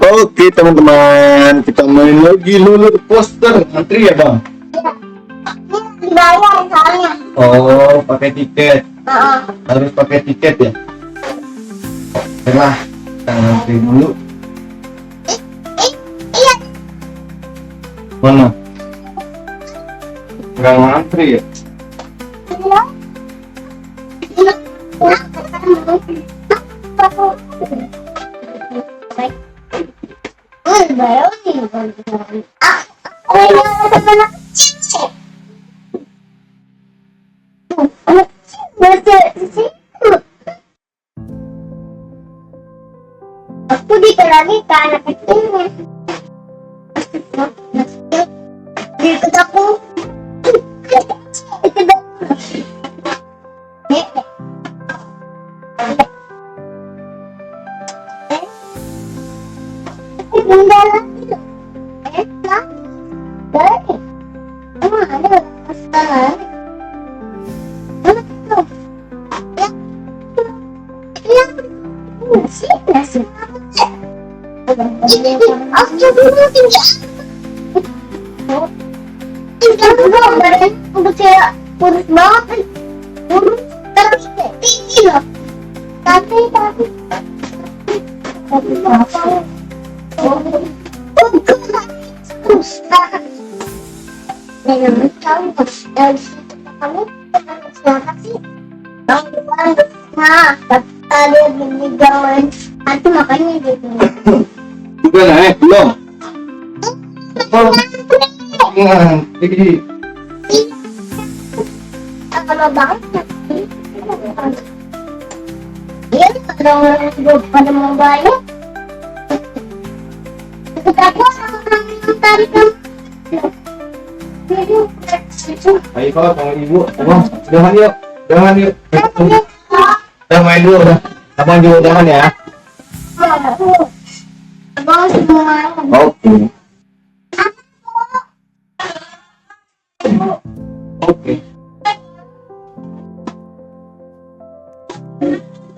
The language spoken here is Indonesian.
Oke teman-teman, kita main lagi roller coaster. Antri ya bang? Dibayar soalnya. Oh, pakai tiket. Harus pakai tiket ya. Oke lah, kita ngantri dulu. Iya. Mana? Nggak ngantri ya? Aku dikerahi ke anak kecilnya. Ikut aku. Bunda lagi loh. Dari. Emang ada masalah? Nasi. Aku dulu tinggal. Tinggal dulu badan udah kayak kurus banget. Kurus terus tinggi loh. Tapi apa? Dengan kamu dari situ kamu siapa sih? Nah, ada gini gawan. Nanti makanya gitu. Udah naik belum? Ngantri. Kalau banget. Iya, orang-orang juga pada mau bayar. Aku orang yang tarik kamu. Ayo kalau sama ibu, abang, jangan yuk, jangan yuk. Udah main dulu, udah. Abang juga jangan ya. Abang semua. Oke.